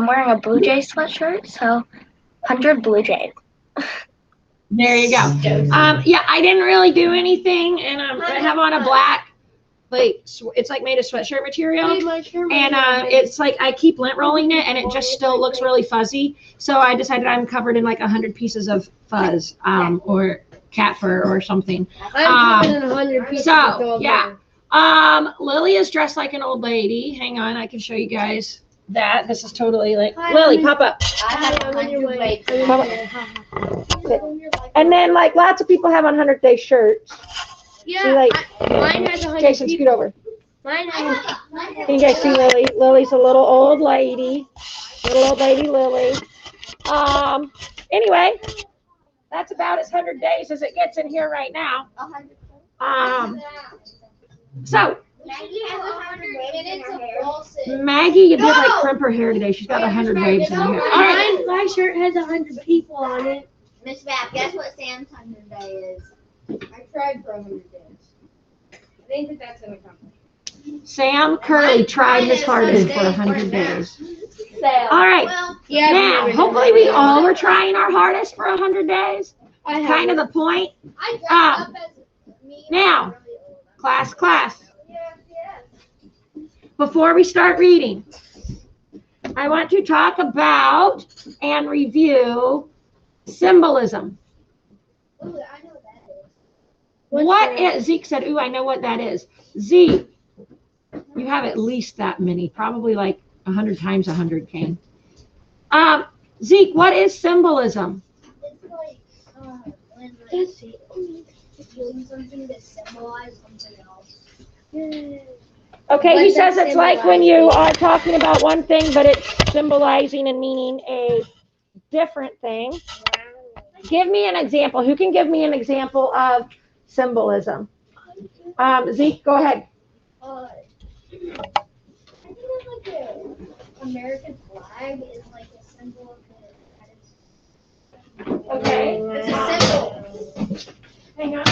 I'm wearing a Blue Jay sweatshirt, so 100 Blue Jays. There you go. Yeah, I didn't really do anything, and I have on a black, like, it's like made of sweatshirt material, and it's like I keep lint rolling it, and it just still looks really fuzzy. So I decided I'm covered in like 100 pieces of fuzz, or cat fur or something. I'm covered in 100 pieces of dog yeah. hair. Lily is dressed like an old lady. Hang on, I can show you guys that. This is totally like Lily. Pop up. I'm on your way. And then like lots of people have on 100-day shirts. Yeah, See, like, mine has 100 Jason, people. scoot over. Mine has. Can you guys see Lily? Lily's a little old lady. Little old lady Lily. Anyway, that's about as 100 days as it gets in here right now. So Maggie, you did like crimp her hair today. She's got 100 waves in her hair. All right. My shirt has 100 people on it. Miss Vap, guess what Sam's 100 day is? I tried for 100 days. I think that that's an accomplishment. Sam Curley tried his hardest for 100 days. All right. Yeah. Now, hopefully we all were trying our hardest for 100 days. Kind of the point. Now, class. Before we start reading, I want to talk about and review symbolism. Ooh, I know what that is. What is, Zeke said, ooh, I know what that is. Zeke, you have at least that many, probably like 100 times 100, Kane. Zeke, what is symbolism? It's like when doing something to symbolize something else. Okay, What he does says it's like when symbolize? you are talking about one thing, but it's symbolizing and meaning a different thing. Give me an example. Who can give me an example of symbolism? Zeke, go ahead. I think it's like the American flag is like a symbol of the. Okay. It's a symbol. Hang on.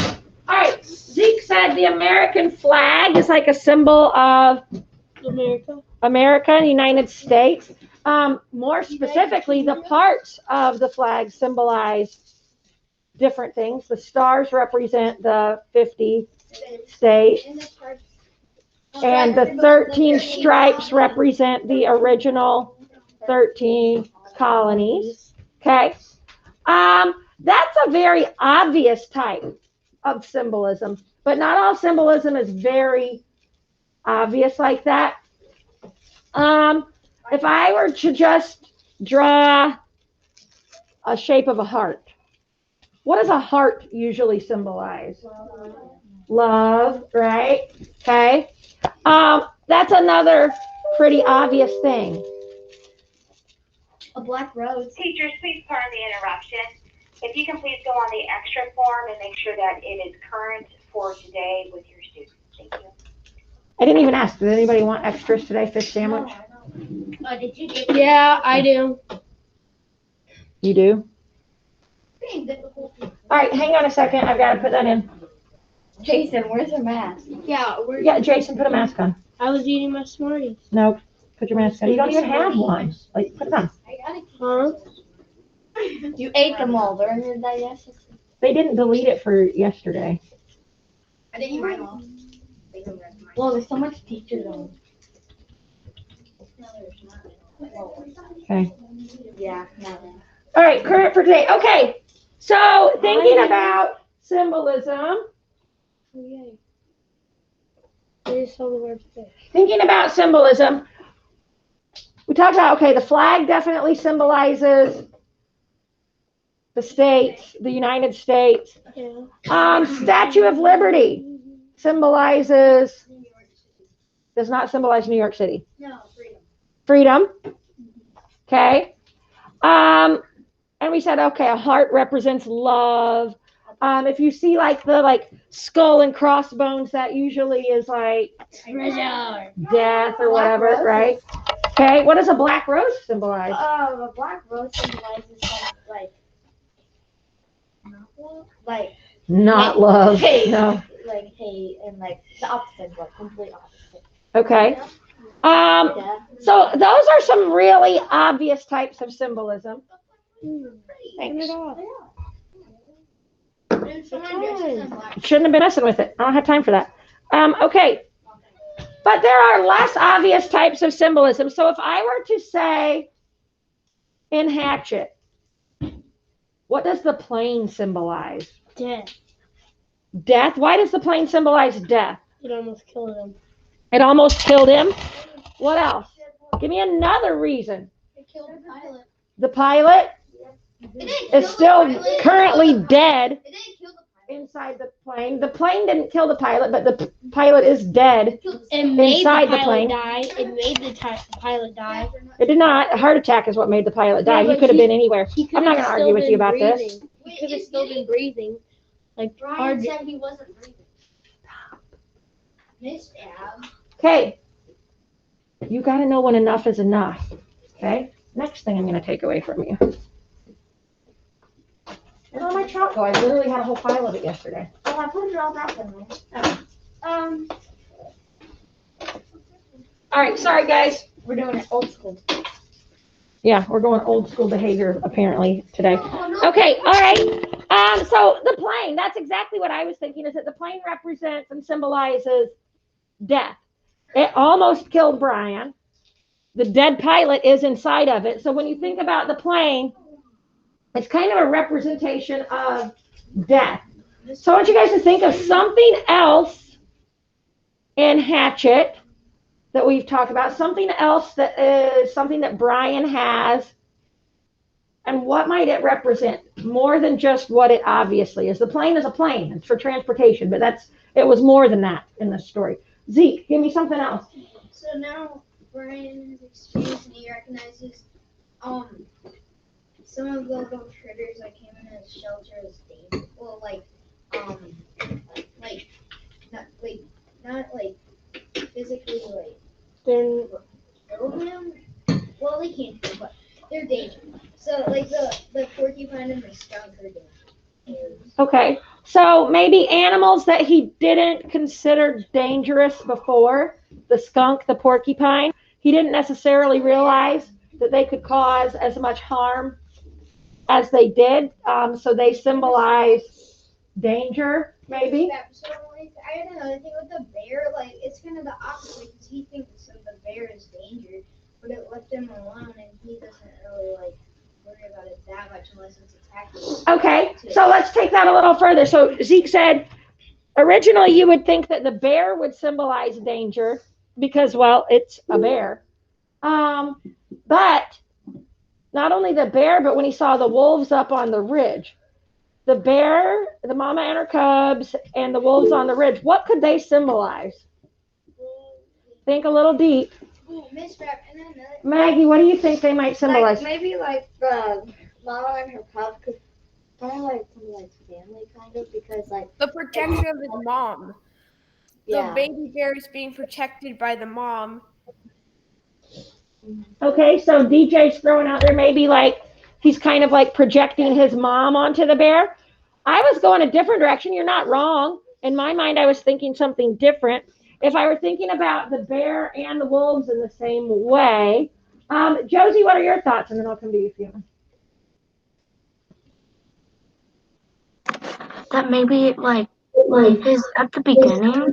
All right. Zeke said the American flag is like a symbol of America, the United States. More specifically, the parts of the flag symbolize different things. The stars represent the 50 states, and the 13 stripes represent the original 13 colonies. Okay. That's a very obvious type of symbolism, but not all symbolism is very obvious like that. If I were to just draw a shape of a heart, what does a heart usually symbolize? Love, right? Okay. That's another pretty obvious thing. A black rose. Teachers, please pardon the interruption. If you can please go on the extra form and make sure that it is current for today with your students. Thank you. I didn't even ask. Does anybody want extras today? Fish sandwich? Did you get Yeah, I do. You do? difficult? All right, hang on a second. I've got to put that in. Jason, where's your mask? Yeah, Yeah, Jason, put a mask on. I was eating my Smarties. No, put your mask on. You don't even have one. Like, put it on. Huh? You ate them all. They're in your digestive system. They didn't delete it for yesterday. I didn't eat mine all. Well, there's so much teachers on. Okay. Yeah, no. All right, current for today. Okay, so thinking about symbolism. Oh, yay. I just saw the word fish. Thinking about symbolism, we talked about, okay, the flag definitely symbolizes the states, the United States. Yeah. Statue of Liberty symbolizes, does not symbolize New York City. No, freedom. Freedom. Okay. And we said, okay, a heart represents love. If you see like the skull and crossbones, that usually is like Treasure. death or whatever, right? Okay. What does a black rose symbolize? A black rose symbolizes Not love. hate. No. Like hate and like the opposite, like complete opposite. Okay. So those are some really obvious types of symbolism. Thanks. Shouldn't have been messing with it. I don't have time for that. Okay. But there are less obvious types of symbolism. So if I were to say in Hatchet, what does the plane symbolize? Death. Death? Why does the plane symbolize death? It almost killed him. It almost killed him. What else? Give me another reason. It killed the pilot. The pilot is still currently dead It didn't kill the pilot. inside the plane. The plane didn't kill the pilot, but the pilot is dead. It made Inside the the plane. pilot die. It made the pilot die. It did not. A heart attack is what made the pilot die. Yeah, He but could have been anywhere. He I'm not could've going to still argue with been you about this. breathing. He could have still been breathing. Like Brian hard. said he wasn't breathing. Miss Ab. Okay. You got to know when enough is enough. Okay. Next thing I'm going to take away from you. Where did my chalk go? I literally had a whole pile of it yesterday. Oh, I put it all back in there. All right. Sorry, guys. We're doing it old school. Yeah, we're going old school behavior apparently today. Okay, all right. So the plane, that's exactly what I was thinking, is that the plane represents and symbolizes death. It almost killed Brian. The dead pilot is inside of it. So when you think about the plane, it's kind of a representation of death. So I want you guys to think of something else in Hatchet that we've talked about, something else that is something that Brian has, and what might it represent more than just what it obviously is. The plane is a plane, it's for transportation, but it was more than that in the story. Zeke, give me something else. So now Brian has experienced and he recognizes some of the little critters that came in his shelter as dangerous. Well, not physically They're kill him. Well, they can't kill, but they're dangerous. So the porcupine and the skunk are dangerous. Okay, so maybe animals that he didn't consider dangerous before, the skunk, the porcupine, he didn't necessarily realize that they could cause as much harm as they did. So they symbolize danger, maybe. So I had another thing with the bear. It's kind of the opposite because he thinks of the bear as danger, but it left him alone, and he doesn't really worry about it that much unless it's attacking. Okay, so let's take that a little further. So Zeke said, originally you would think that the bear would symbolize danger because, well, it's a bear. But not only the bear, but when he saw the wolves up on the ridge, the bear, the mama and her cubs, and the wolves on the ridge, what could they symbolize? Think a little deep. Misrep, and then another. Maggie, what do you think they might symbolize? Maybe the mama and her cub could kind of symbolize family, kind of, because The protection of his mom. The baby bear is being protected by the mom. Okay, so DJ's throwing out there maybe he's kind of projecting his mom onto the bear. I was going a different direction. You're not wrong. In my mind, I was thinking something different. If I were thinking about the bear and the wolves in the same way, Josie, what are your thoughts? And then I'll come to you, Fiona. that maybe his at the beginning,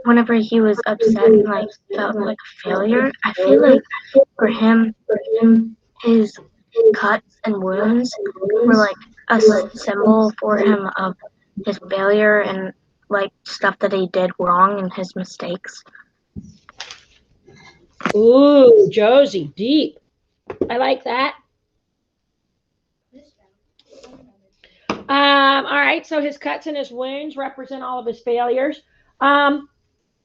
whenever he was upset and felt like a failure, I feel like for him, his cuts and wounds were a symbol for him of his failure and stuff that he did wrong and his mistakes. Ooh, Josie, deep. I like that. All right, so his cuts and his wounds represent all of his failures.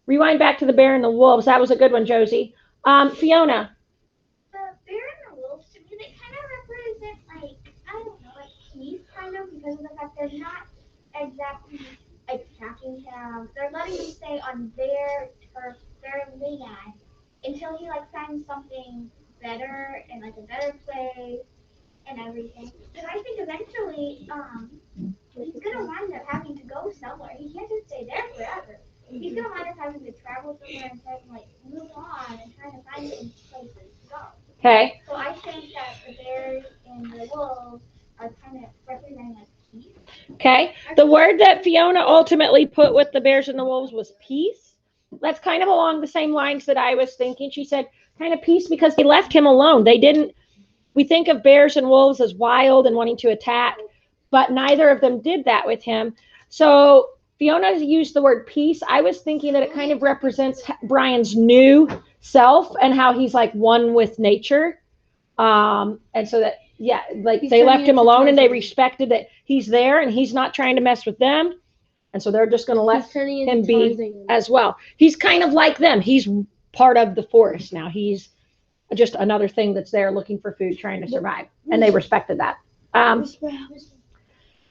Rewind back to the bear and the wolves. That was a good one, Josie. Fiona. The bear and the wolves, to me, they kind of represent, I don't know, peace, kind of, because of the fact they're not exactly attacking him. They're letting him stay on their turf, their land, until he, finds something better and, a better place and everything. Because I think eventually, he's going to wind up having to go somewhere. He can't just stay there forever. he's gonna wind up having to travel somewhere and try to like move on and try to find some places to go. Okay. So I think that the bears and the wolves are kind of representing like peace. Okay. The word that Fiona ultimately put with the bears and the wolves was peace. That's kind of along the same lines that I was thinking. She said kind of peace because they left him alone. We think of bears and wolves as wild and wanting to attack, but neither of them did that with him. So Fiona used the word peace. I was thinking that it kind of represents Brian's new self and how he's like one with nature. And so that, yeah, like they left him alone and they respected that he's there and he's not trying to mess with them. And so they're just going to let him be as well. He's kind of like them. He's part of the forest now. He's just another thing that's there looking for food, trying to survive. And they respected that.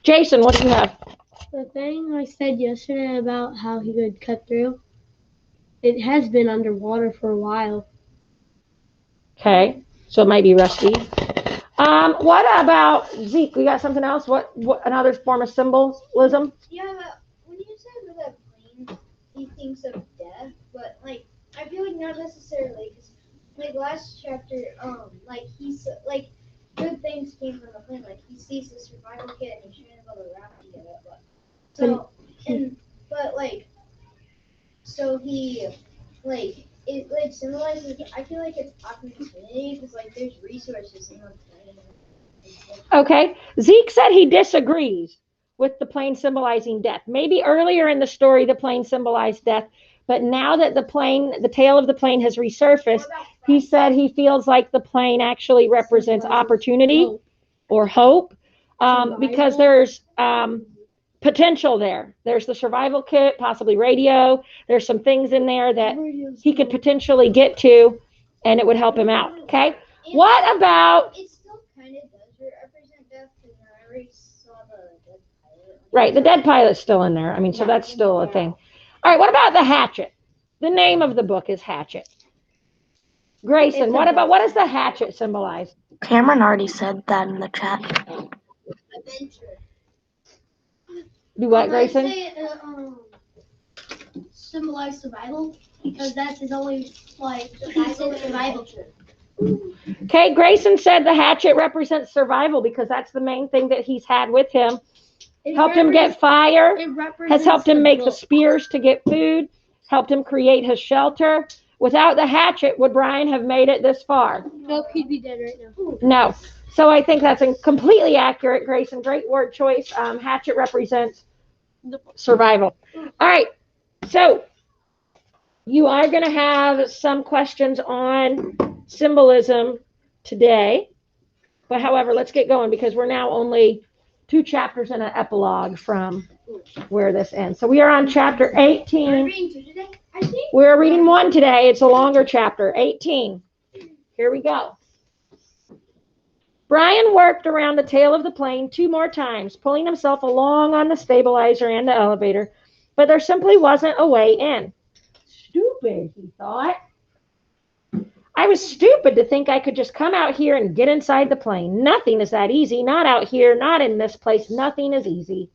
Jason, what do you have? The thing I said yesterday about how he could cut through, it has been underwater for a while. Okay, so it might be rusty. What about Zeke? We got something else? What another form of symbolism? Yeah, but when you said with that plane, he thinks of death, but like I feel like not necessarily, because like last chapter, like he's like good things came from the plane. Like he sees the survival kit and he's trying to build a raft to get it, but so he like it like symbolizes. I feel like it's opportunity because like there's resources in the plane. Okay, Zeke said he disagrees with the plane symbolizing death. Maybe earlier in the story the plane symbolized death, but now that the tail of the plane has resurfaced, he said he feels like the plane actually represents opportunity or hope, because there's potential there. There's the survival kit, possibly radio. There's some things in there that he could potentially get to, and it would help him out. Okay, what about? It still kind of does represent death because I already saw the dead pilot. Right, the dead pilot's still in there. I mean, so that's still a thing. All right, what about the hatchet? The name of the book is Hatchet. Grayson, what does the hatchet symbolize? Cameron already said that in the chat. Adventure. Do what, Grayson? I say symbolize survival because that's his only survival trip. Okay, Grayson said the hatchet represents survival because that's the main thing that he's had with him. Helped him get fire, has helped him make the spears to get food, helped him create his shelter. Without the hatchet, would Brian have made it this far? Nope, he'd be dead right now. No. So I think that's completely accurate, Grayson. Great word choice. Hatchet represents survival. All right. So you are going to have some questions on symbolism today. But however, let's get going because we're now only 2 chapters and an epilogue from where this ends. So we are on chapter 18. We're reading 1 today. It's a longer chapter, 18. Here we go. Brian worked around the tail of the plane 2 more times, pulling himself along on the stabilizer and the elevator, but there simply wasn't a way in. Stupid, he thought. I was stupid to think I could just come out here and get inside the plane. Nothing is that easy. Not out here, not in this place. Nothing is easy.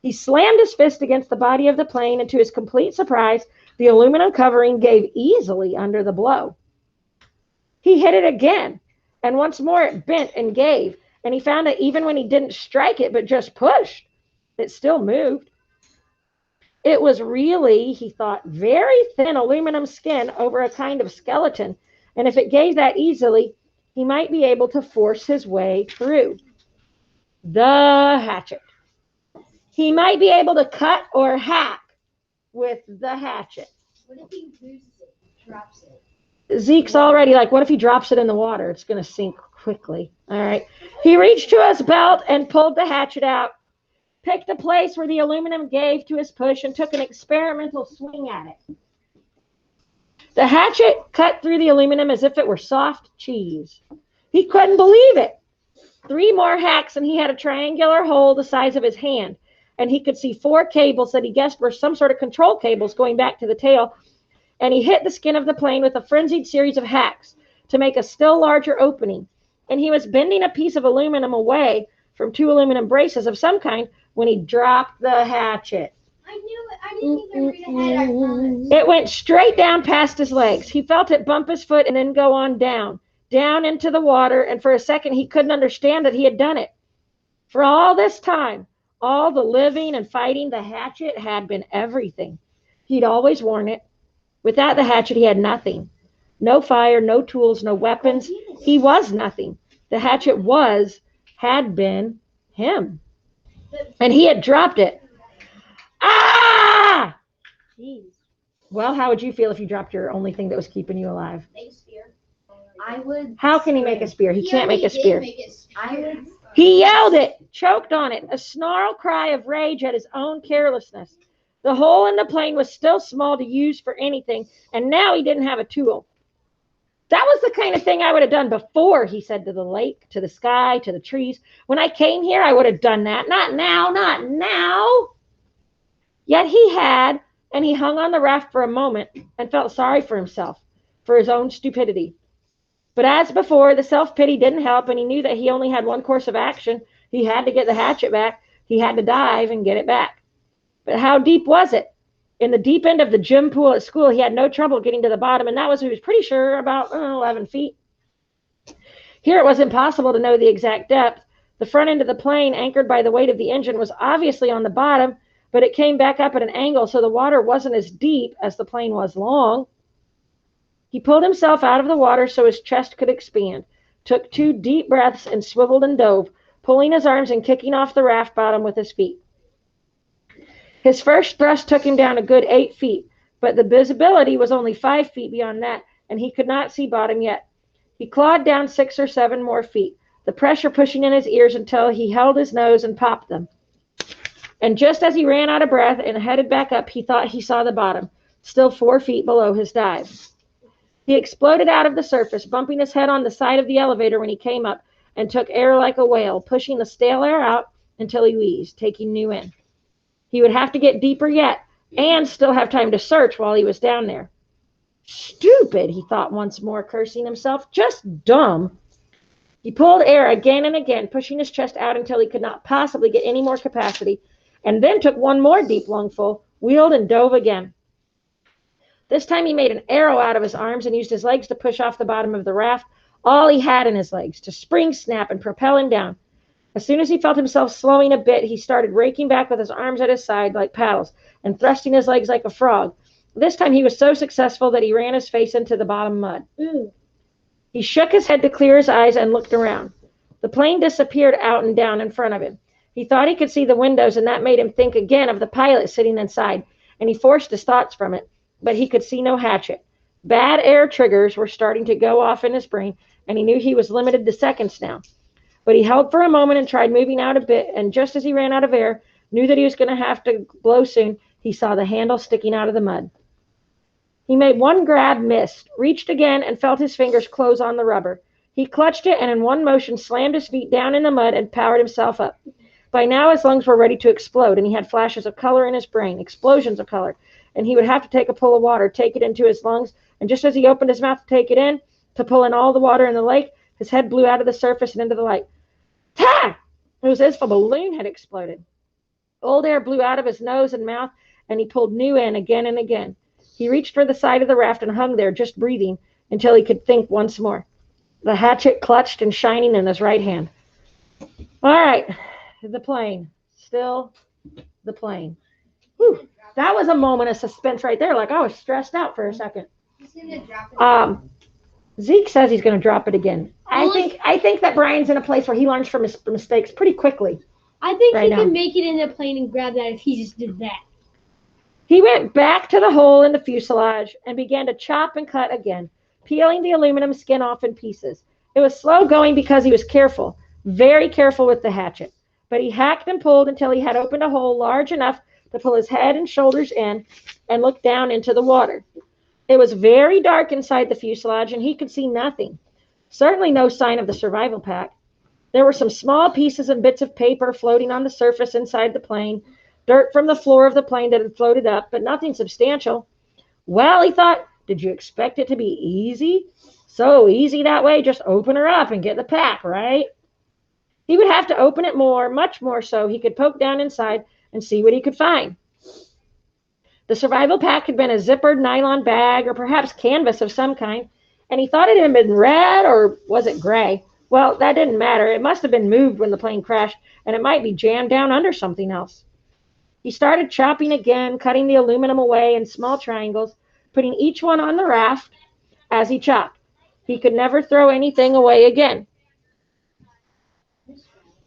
He slammed his fist against the body of the plane, and to his complete surprise, the aluminum covering gave easily under the blow. He hit it again, and once more it bent and gave, and he found that even when he didn't strike it but just pushed, it still moved. It was really, he thought, very thin aluminum skin over a kind of skeleton, and if it gave that easily, he might be able to force his way through. The hatchet. He might be able to cut or hack with the hatchet. What if he loses it, drops it? Zeke's already like, what if he drops it in the water? It's going to sink quickly. All right. He reached to his belt and pulled the hatchet out, picked a place where the aluminum gave to his push, and took an experimental swing at it. The hatchet cut through the aluminum as if it were soft cheese. He couldn't believe it. 3 more hacks, and he had a triangular hole the size of his hand, and he could see 4 cables that he guessed were some sort of control cables going back to the tail, and he hit the skin of the plane with a frenzied series of hacks to make a still larger opening, and he was bending a piece of aluminum away from 2 aluminum braces of some kind when he dropped the hatchet. I knew it. I didn't even read ahead, I promise. It went straight down past his legs. He felt it bump his foot and then go on down into the water, and for a second he couldn't understand that he had done it. For all this time, all the living and fighting, the hatchet had been everything. He'd always worn it. Without the hatchet, he had nothing. No fire, no tools, no weapons. He was nothing. The hatchet had been him. And he had dropped it. Ah! Jeez. Well, how would you feel if you dropped your only thing that was keeping you alive? Make a spear. I would. How can he make a spear? He can't make a spear. I would. He yelled it, choked on it, a snarl cry of rage at his own carelessness. The hole in the plane was still small to use for anything, and now he didn't have a tool. That was the kind of thing I would have done before, he said to the lake, to the sky, to the trees. When I came here, I would have done that. Not now, not now. Yet he had, and he hung on the raft for a moment and felt sorry for himself, for his own stupidity. But as before, the self-pity didn't help, and he knew that he only had one course of action. He had to get the hatchet back. He had to dive and get it back. But how deep was it? In the deep end of the gym pool at school, he had no trouble getting to the bottom, and that was, he was pretty sure, about 11 feet. Here it was impossible to know the exact depth. The front end of the plane, anchored by the weight of the engine, was obviously on the bottom, but it came back up at an angle, so the water wasn't as deep as the plane was long. He pulled himself out of the water so his chest could expand, took 2 deep breaths, and swiveled and dove, pulling his arms and kicking off the raft bottom with his feet. His first thrust took him down a good 8 feet, but the visibility was only 5 feet beyond that, and he could not see bottom yet. He clawed down 6 or 7 more feet, the pressure pushing in his ears until he held his nose and popped them. And just as he ran out of breath and headed back up, he thought he saw the bottom, still 4 feet below his dive. He exploded out of the surface, bumping his head on the side of the elevator when he came up, and took air like a whale, pushing the stale air out until he wheezed, taking new in. He would have to get deeper yet, and still have time to search while he was down there. Stupid, he thought once more, cursing himself. Just dumb. He pulled air again and again, pushing his chest out until he could not possibly get any more capacity, and then took one more deep lungful, wheeled and dove again. This time he made an arrow out of his arms and used his legs to push off the bottom of the raft, all he had in his legs, to spring, snap, and propel him down. As soon as he felt himself slowing a bit, he started raking back with his arms at his side like paddles and thrusting his legs like a frog. This time he was so successful that he ran his face into the bottom mud. He shook his head to clear his eyes and looked around. The plane disappeared out and down in front of him. He thought he could see the windows, and that made him think again of the pilot sitting inside, and he forced his thoughts from it. But he could see no hatchet. Bad air triggers were starting to go off in his brain, and he knew he was limited to seconds now. But he held for a moment and tried moving out a bit, and just as he ran out of air, knew that he was going to have to blow soon, he saw the handle sticking out of the mud. He made one grab, missed, reached again, and felt his fingers close on the rubber. He clutched it and in one motion slammed his feet down in the mud and powered himself up. By now his lungs were ready to explode, and he had flashes of color in his brain, explosions of color, and he would have to take a pull of water, take it into his lungs, and just as he opened his mouth to take it in, to pull in all the water in the lake, his head blew out of the surface and into the light. Ta! It was as if a balloon had exploded. Old air blew out of his nose and mouth, and he pulled new in again and again. He reached for the side of the raft and hung there, just breathing, until he could think once more. The hatchet clutched and shining in his right hand. All right, the plane. Still the plane. Whew. That was a moment of suspense right there. Like I was stressed out for a second. Zeke says he's going to drop it again. I think that Brian's in a place where he learns from his mistakes pretty quickly. I think right he now. can make it in the plane and grab that if he just did that. He went back to the hole in the fuselage and began to chop and cut again, peeling the aluminum skin off in pieces. It was slow going because he was careful, very careful with the hatchet. But he hacked and pulled until he had opened a hole large enough to pull his head and shoulders in and look down into the water. It was very dark inside the fuselage, and he could see nothing. Certainly no sign of the survival pack. There were some small pieces and bits of paper floating on the surface inside the plane, dirt from the floor of the plane that had floated up, but nothing substantial. Well, he thought, did you expect it to be easy? So easy that way, just open her up and get the pack, right? He would have to open it more, much more so he could poke down inside and see what he could find. The survival pack had been a zippered nylon bag or perhaps canvas of some kind, and he thought it had been red, or was it gray? Well, that didn't matter. It must have been moved when the plane crashed, and it might be jammed down under something else. He started chopping again, cutting the aluminum away in small triangles, putting each one on the raft as he chopped. He could never throw anything away again.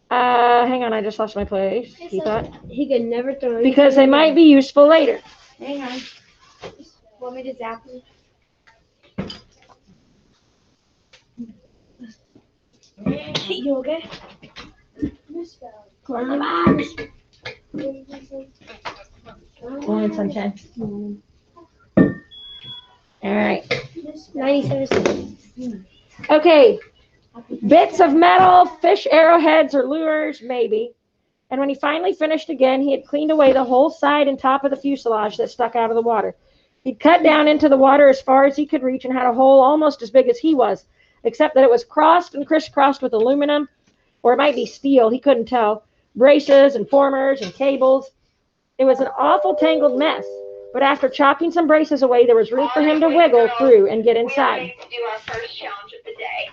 Hang on, I just lost my place. He thought. He could never throw it. Because they might be useful later. Hang on. Want me to zap you? You okay? Corn the box. Morning, sunshine. All right. 97 cents. Okay. Bits of metal, fish arrowheads or lures, maybe. And when he finally finished again, he had cleaned away the whole side and top of the fuselage that stuck out of the water. He'd cut down into the water as far as he could reach and had a hole almost as big as he was, except that it was crossed and crisscrossed with aluminum, or it might be steel, he couldn't tell, braces and formers and cables. It was an awful tangled mess, but after chopping some braces away, there was room for him to wiggle through and get inside. We are ready to do our first challenge of the day.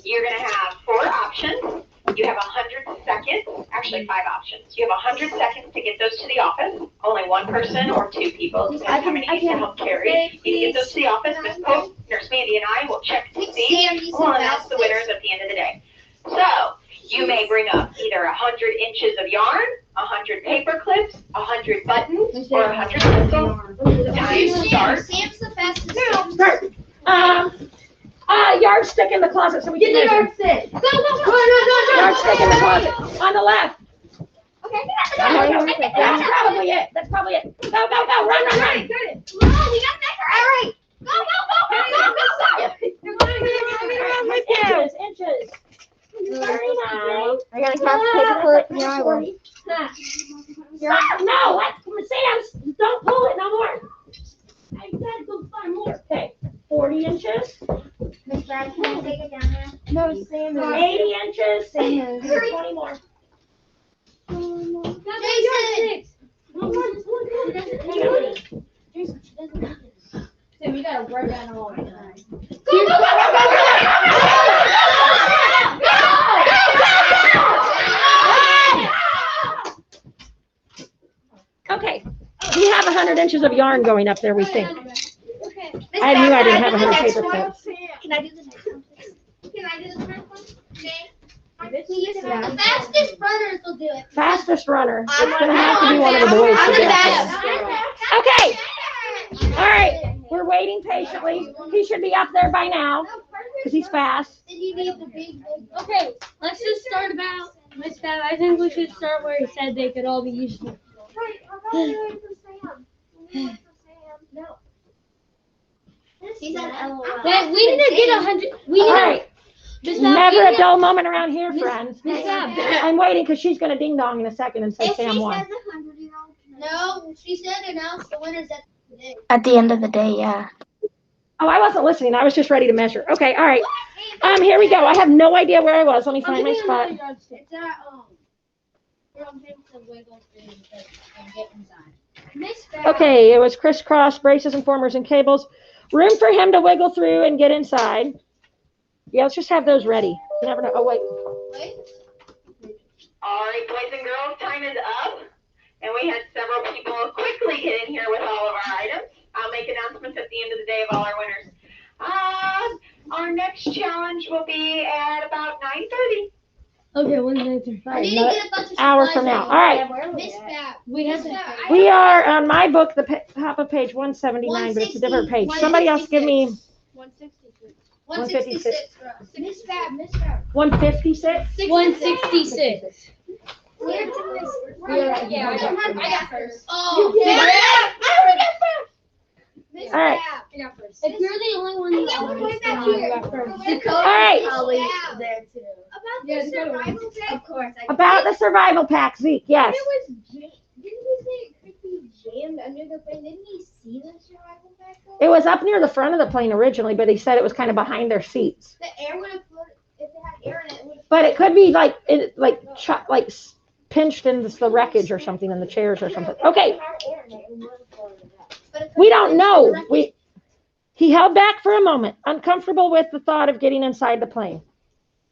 You're going to have 4 options. You have 100 seconds, actually 5 options. You have 100 seconds to get those to the office. Only one person or 2 people, depends how many you can help carry. You can get those to the office. Miss Pope, Nurse Mandy, and I will check to see who will announce the winners at the end of the day. So, you may bring up either 100 inches of yarn, 100 paper clips, 100 buttons, or 100 pencils. Time starts. Sam's the fastest. Start. Yardstick in the closet so we can measure. Yardstick. Go, go, go. Yardstick in the closet. On the left. Okay. That's probably it. That's probably it. Go, go, go. Run, run, run. Whoa, we got that right. Go, go, go. Inches. Very nice. I gotta count the paperclip. Yeah, I will. Stop. No, that's Sam's. Don't pull it no more. I gotta go find more. Okay. 40 inches. Miss Brad, can you take it down there? No, Sam. 80 inches. 20 more. Jason. So we gotta work on all the time. Go, go, go, Okay. We have 100 inches of yarn going up there, we think. Okay. I knew I didn't have 100 paper clips. Can I do the next one, please? Can I do the next one? Okay. The fastest runners will do it. Fastest runner. It's gonna have to be one of the boys to get up there. Okay. All right. We're waiting patiently. He should be up there by now because he's fast. Did you need the big? Okay, let's just start about Miss Fab. I think we should start where he said they could all be useful. Wait, I'm not doing for Sam. No. He said LOL. Wait, we need to get 100. We All need right. Miss Fab, Never we a need- dull moment around here, friends. Miss Fab. I'm waiting because she's gonna ding dong in a second and say If Sam she won. says 100-year-old. No, she said announce the winners at the day. At the end of the day, yeah. Oh, I wasn't listening. I was just ready to measure. Okay. All right. Here we go. I have no idea where I was. Let me I'll find give my you spot. another yardstick. It's at we're on him to wiggle through and get inside. Miss Fab. Okay, it was crisscross, braces and formers and cables. Room for him to wiggle through and get inside. Yeah, let's just have those ready. You never know. Oh, wait. Wait. All right, boys and girls, time is up. And we had several people quickly get in here with all of our items. I'll make announcements at the end of the day of all our winners. Our next challenge will be at about 9:30. Okay, 195. I need to get a bunch of Hour supplies from now. out. All right. Miss Fab. We have Miss to. Fab, We are on my book, the top of page 179, but it's a different page. Somebody else give me 166 for us. Miss Fab. 156. 166. I got first. Oh, You did? Miss All right. Fab. I got first. If you're the only one who always back you here. got first. All right. there too. About the survival pack. Of course. About the survival pack, Zeke. Yes. Didn't he say it could be jammed under the plane? Didn't he see the survival pack? It was up near the front of the plane originally, but he said it was kind of behind their seats. The air would have floated if it had air in it. It would have But it could be like pinched in the wreckage or something in the chairs or something. Okay, But if we don't know. He held back for a moment, uncomfortable with the thought of getting inside the plane.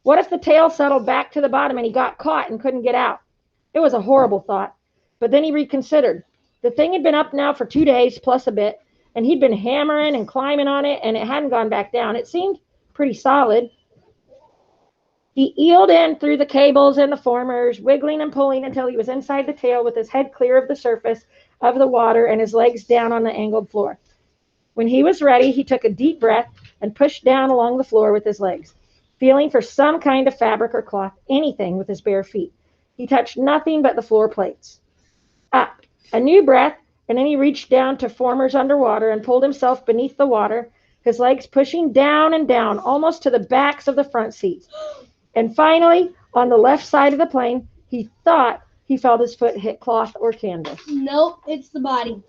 What if the tail settled back to the bottom and he got caught and couldn't get out? It was a horrible thought, but then he reconsidered. The thing had been up now for 2 days plus a bit, and he'd been hammering and climbing on it, and it hadn't gone back down. It seemed pretty solid. He eeled in through the cables and the formers, wiggling and pulling until he was inside the tail with his head clear of the surface of the water and his legs down on the angled floor. When he was ready, he took a deep breath and pushed down along the floor with his legs, feeling for some kind of fabric or cloth, anything with his bare feet. He touched nothing but the floor plates. Up, a new breath, and then he reached down to formers underwater and pulled himself beneath the water, his legs pushing down and down, almost to the backs of the front seats. And finally, on the left side of the plane, he thought he felt his foot hit cloth or canvas. Nope, it's the body.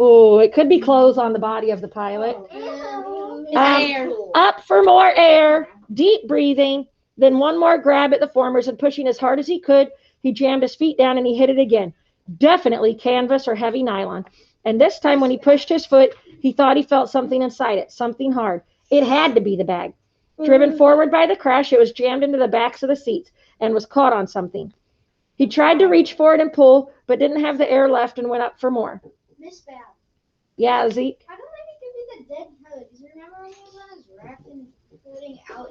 Oh, it could be clothes on the body of the pilot. It's air. Up for more air, deep breathing, then one more grab at the formers and pushing as hard as he could, he jammed his feet down and he hit it again. Definitely canvas or heavy nylon. And this time when he pushed his foot, he thought he felt something inside it, something hard. It had to be the bag. Driven forward by the crash, it was jammed into the backs of the seats and was caught on something. He tried to reach for it and pull, but didn't have the air left and went up for more. Miss Bab, Yeah, Zeke? how come they give me the dead pilot? Because remember when he was on his raft and floating out?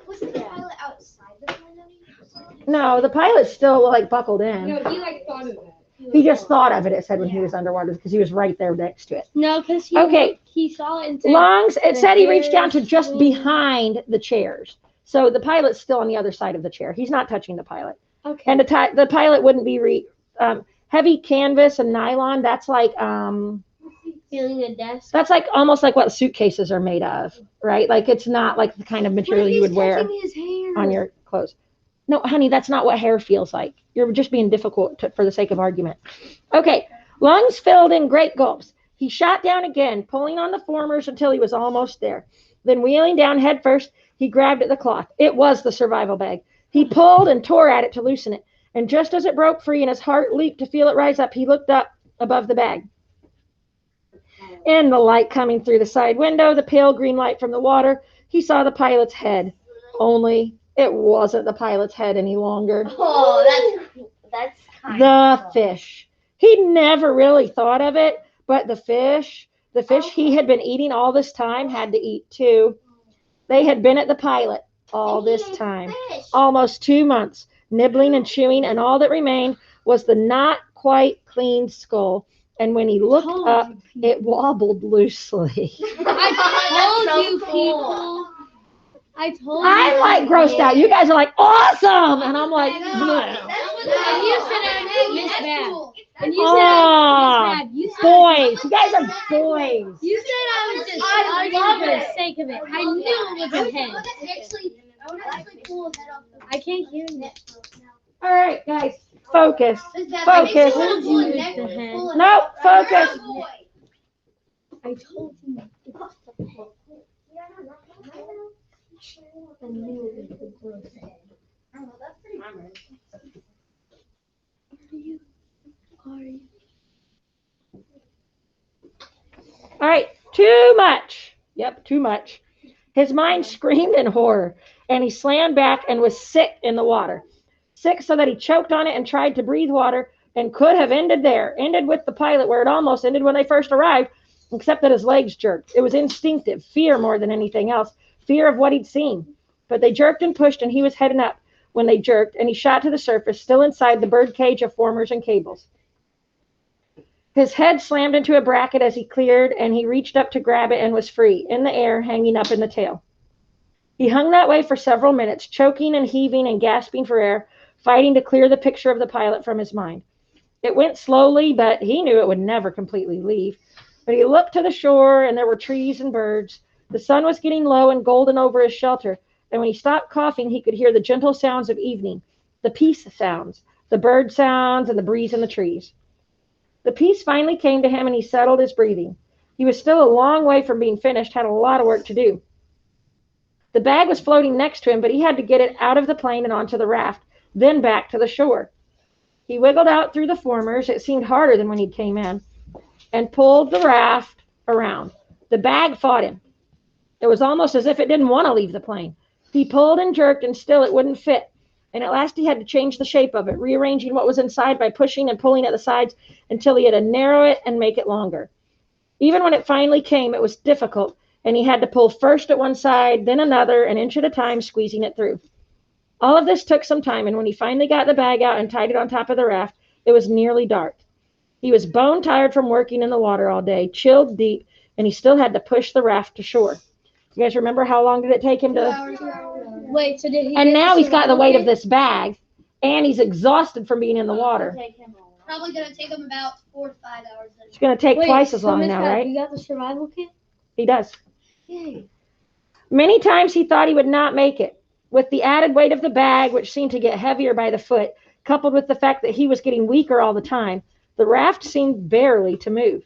Wasn't the pilot outside the plane that he saw? No, the pilot's still like buckled in. No, he like thought of that. He just thought of it, it said, when he was underwater, because he was right there next to it. No, because Okay. he saw it and said, Lungs, it said he reached down to just behind the chairs. So the pilot's still on the other side of the chair. He's not touching the pilot. okay. And the pilot wouldn't be heavy canvas and nylon. That's like Feeling a desk. that's like almost like what suitcases are made of, right? Like it's not like the kind of material you would wear His hair. on your clothes. No, honey, that's not what hair feels like. You're just being difficult for the sake of argument. Okay, lungs filled in great gulps. He shot down again, pulling on the formers until he was almost there. Then wheeling down head first, he grabbed at the cloth. It was the survival bag. He pulled and tore at it to loosen it. And just as it broke free and his heart leaped to feel it rise up, he looked up above the bag. In the light coming through the side window, the pale green light from the water, he saw the pilot's head. Only it wasn't the pilot's head any longer. Oh, that's kind The fish. He'd never really thought of it, but the fish he had been eating all this time had to eat too. They had been at the pilot all this time, almost 2 months, nibbling and chewing, and all that remained was the not quite clean skull. And when he looked up, it wobbled loosely. I told you, people. I told you. I'm like grossed out. You guys are like, awesome! And I'm like, And you said I made Miss Bab. And you ah, said Miss Bab. boys. You guys are boys. You said I was just arguing for the sake of it. I knew it was a head. I would actually pull his head off the I can't hear you. All right, guys, focus. Miss Bab, Focus. I told You you with next the to head. pull it No, out. focus. I told you. I knew it was a gross head. Oh, that's pretty good. Are you? All right, too much. Yep, too much. His mind screamed in horror, and he slammed back and was sick in the water. Sick so that he choked on it and tried to breathe water and could have ended there, ended with the pilot where it almost ended when they first arrived, except that his legs jerked. It was instinctive, fear more than anything else, fear of what he'd seen. But they jerked and pushed, and he was heading up when they jerked, and he shot to the surface, still inside the bird cage of formers and cables. His head slammed into a bracket as he cleared, and he reached up to grab it and was free, in the air, hanging up in the tail. He hung that way for several minutes, choking and heaving and gasping for air, fighting to clear the picture of the pilot from his mind. It went slowly, but he knew it would never completely leave. But he looked to the shore, and there were trees and birds. The sun was getting low and golden over his shelter, and when he stopped coughing, he could hear the gentle sounds of evening, the peace sounds, the bird sounds, and the breeze in the trees. The peace finally came to him, and he settled his breathing. He was still a long way from being finished, had a lot of work to do. The bag was floating next to him, but he had to get it out of the plane and onto the raft, then back to the shore. He wiggled out through the formers. It seemed harder than when he came in, and pulled the raft around. The bag fought him. It was almost as if it didn't want to leave the plane. He pulled and jerked, and still it wouldn't fit. And at last he had to change the shape of it, rearranging what was inside by pushing and pulling at the sides until he had to narrow it and make it longer. Even when it finally came, it was difficult, and he had to pull first at one side, then another, an inch at a time, squeezing it through. All of this took some time, and when he finally got the bag out and tied it on top of the raft, it was nearly dark. He was bone tired from working in the water all day, chilled deep, and he still had to push the raft to shore. You guys remember how long did it take him to... Wait, so did he? And now he's got the weight of this bag, and he's exhausted from being in the water. Probably gonna take him about 4 to 5 hours. It's going to take Wait, twice as so long Miss now, Pat, right? You got the survival kit? He does. Yay. Many times he thought he would not make it. With the added weight of the bag, which seemed to get heavier by the foot, coupled with the fact that he was getting weaker all the time, the raft seemed barely to move.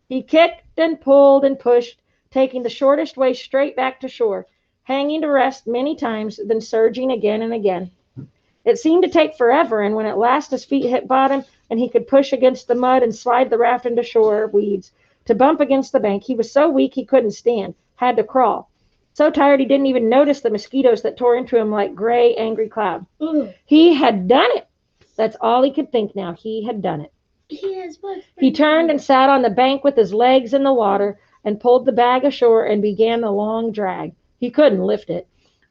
He kicked and pulled and pushed, taking the shortest way straight back to shore, hanging to rest many times, then surging again and again. It seemed to take forever, and when at last his feet hit bottom and he could push against the mud and slide the raft into shore weeds to bump against the bank, he was so weak he couldn't stand, had to crawl. So tired he didn't even notice the mosquitoes that tore into him like gray, angry clouds. He had done it. That's all he could think now. He had done it. He turned and sat on the bank with his legs in the water and pulled the bag ashore and began the long drag. He couldn't lift it.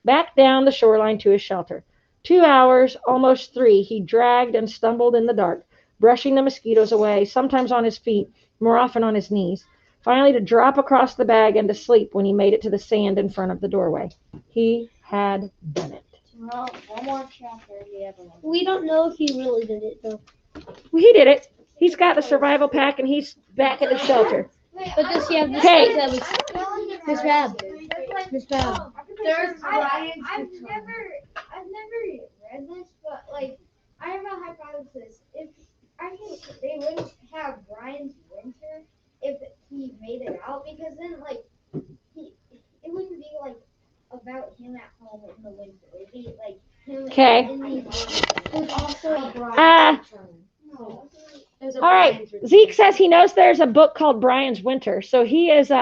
Back down the shoreline to his shelter. 2 hours, almost 3, he dragged and stumbled in the dark, brushing the mosquitoes away, sometimes on his feet, more often on his knees, finally to drop across the bag and to sleep when he made it to the sand in front of the doorway. He had done it. Well, one more chapter if he ever wants. We don't know if he really did it though. Well, he did it. He's got the survival pack and he's back at his shelter. But does he have the Hey. stuff that was Miss Fab? Miss Fab. There's I've never read this, but like I have a hypothesis. If they wouldn't have Brian's winter if he made it out, because then like it wouldn't be like about him at home in the winter. It'd be like him Okay. in the There's also a All right. Zeke says he knows there's a book called Brian's Winter. So he is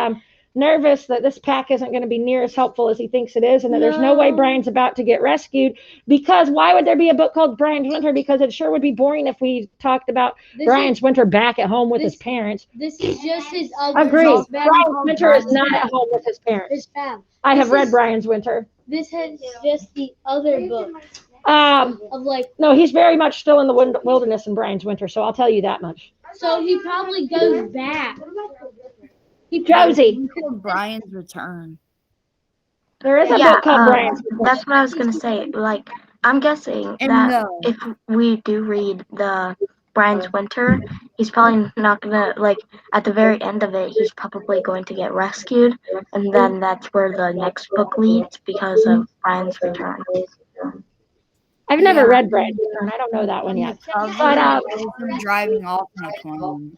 nervous that this pack isn't going to be near as helpful as he thinks it is, and that there's no way Brian's about to get rescued. Because why would there be a book called Brian's Winter? Because it sure would be boring if we talked about Brian's Winter back at home with his parents. This is just his other. Agreed. Brian's Winter is not at home with his parents. Miss Fab. I have This read is- Brian's Winter. This is just the other book Of like. No, he's very much still in the wilderness in Brian's Winter, so I'll tell you that much. So he probably goes back. Josie, Brian's Return. there is a Yeah, book called Brian's Winter. that's what I was gonna say. Like, I'm guessing And that no. if we do read the Brian's Winter, he's probably not gonna, like, at the very end of it, he's probably going to get rescued, and then that's where the next book leads because of Brian's return. I've never read Brian's Return. I don't know that one yet. But, Him driving off in a plane.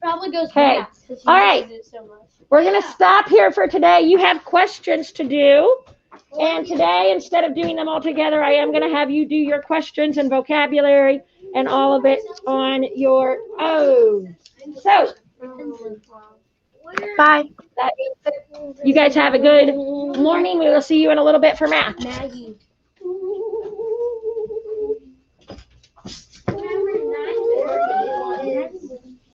Probably goes Okay. back. 'Cause he All loves right. it so much. we're going to stop here for today. You have questions to do. And today, instead of doing them all together, I am going to have you do your questions and vocabulary and all of it on your own. So, Bye. that means that you guys have a good morning. We will see you in a little bit for math. Maggie.